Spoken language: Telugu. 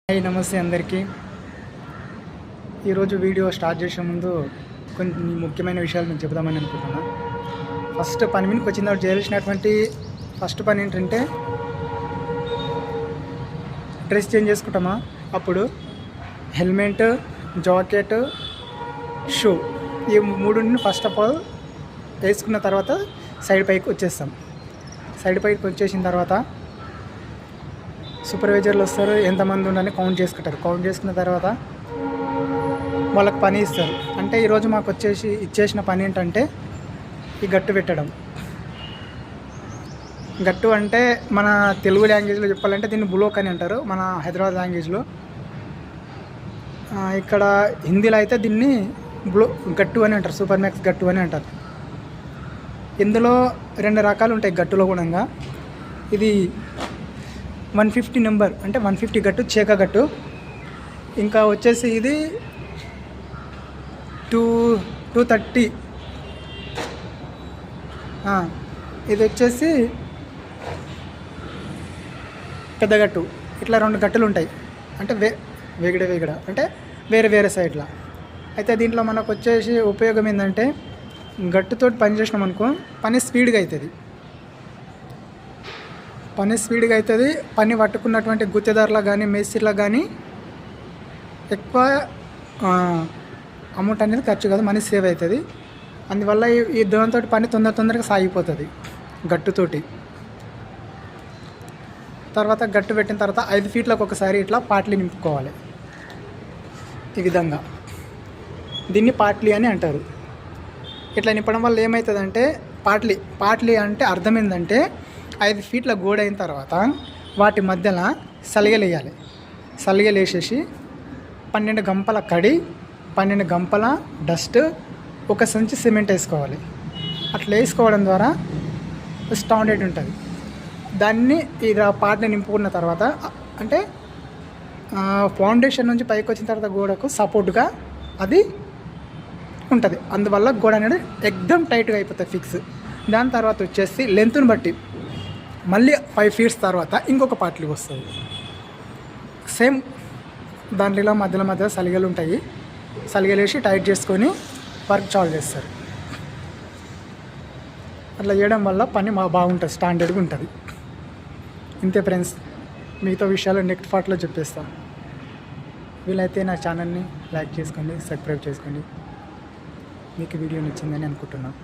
హాయ్ నమస్తే అందరికీ. ఈరోజు వీడియో స్టార్ట్ చేసే ముందు కొన్ని ముఖ్యమైన విషయాలు మీకు చెబుదామని అనుకుంటున్నాను. ఫస్ట్ పని మీదకి వచ్చిన తర్వాత చేయాల్సినటువంటి ఫస్ట్ పని ఏంటంటే డ్రెస్ చేంజ్ చేసుకుంటామా, అప్పుడు హెల్మెట్, జాకెట్, షూ ఈ మూడుని ఫస్ట్ ఆఫ్ ఆల్ వేసుకున్న తర్వాత సైడ్ పైకి వచ్చేస్తాం. సైడ్ పైకి వచ్చేసిన తర్వాత సూపర్వైజర్లు వస్తారు, ఎంతమంది ఉండని కౌంట్ చేసుకుంటారు. కౌంట్ చేసుకున్న తర్వాత వాళ్ళకి పని ఇస్తారు. అంటే ఈరోజు మాకు ఇచ్చేసిన పని ఏంటంటే ఈ గట్టు పెట్టడం. గట్టు అంటే మన తెలుగు లాంగ్వేజ్లో చెప్పాలంటే దీన్ని బులోక్ అని అంటారు, మన హైదరాబాద్ లాంగ్వేజ్లో. ఇక్కడ హిందీలో అయితే దీన్ని గట్టు అని అంటారు, సూపర్ మ్యాక్స్ గట్టు అని అంటారు. ఇందులో 2 రకాలు ఉంటాయి గట్టులో కూడా. ఇది 150 నెంబర్ అంటే 150 గట్టు, చేక గట్టు. ఇంకా వచ్చేసి ఇది 230. ఇది వచ్చేసి పెద్ద గట్టు. ఇట్లా 2 గట్టులు ఉంటాయి. అంటే వేగడ అంటే వేరే వేరే సైడ్లో. అయితే దీంట్లో మనకు వచ్చేసి ఉపయోగం ఏంటంటే గట్టుతోటి పని చేసినాం అనుకో, పని స్పీడ్గా అవుతుంది. పని పట్టుకున్నటువంటి గుత్తేదారులకు కానీ మేస్త్రీలకు కానీ ఎక్కువ అమౌంట్ అనేది ఖర్చు కాదు, మనీ సేవ్ అవుతుంది. అందువల్ల ఈ దాంతో పని తొందరగా సాగిపోతుంది గట్టుతోటి. తర్వాత గట్టు పెట్టిన తర్వాత 5 ఫీట్లకు ఒకసారి ఇట్లా పాట్లీ నింపుకోవాలి. ఈ విధంగా దీన్ని పాట్లీ అని అంటారు. ఇట్లా నింపడం వల్ల ఏమవుతుందంటే పాట్లీ అంటే అర్థం ఏంటంటే 5 ఫీట్ల గోడ అయిన తర్వాత వాటి మధ్యలో సలిగలు వేయాలి. సలిగలు వేసేసి 12 గంపల కడి, 12 గంపల డస్ట్, 1 సంచి సిమెంట్ వేసుకోవాలి. అట్లా వేసుకోవడం ద్వారా స్టాండర్డ్ ఉంటుంది. దాన్ని ఇక పాటని నింపుకున్న తర్వాత అంటే ఫౌండేషన్ నుంచి పైకి వచ్చిన తర్వాత గోడకు సపోర్ట్గా అది ఉంటుంది. అందువల్ల గోడ అనేది ఎక్దమ్ టైట్గా అయిపోతుంది, ఫిక్స్. దాని తర్వాత వచ్చేసి లెంత్ని బట్టి మళ్ళీ 5 ఫీట్స్ తర్వాత ఇంకొక పాటలు వస్తుంది. సేమ్ దాంట్లో మధ్యలో సలిగలు ఉంటాయి. సలిగలు వేసి టైట్ చేసుకొని వర్క్ చాలు చేస్తారు. అట్లా చేయడం వల్ల పని బాగుంటుంది, స్టాండర్డ్గా ఉంటుంది. ఇంతే ఫ్రెండ్స్, మిగతా విషయాలు నెక్స్ట్ పార్ట్లో చెప్పేస్తాను. వీలైతే నా ఛానల్ని లైక్ చేసుకోండి, సబ్స్క్రైబ్ చేసుకోండి. మీకు వీడియో నచ్చిందని అనుకుంటున్నాను.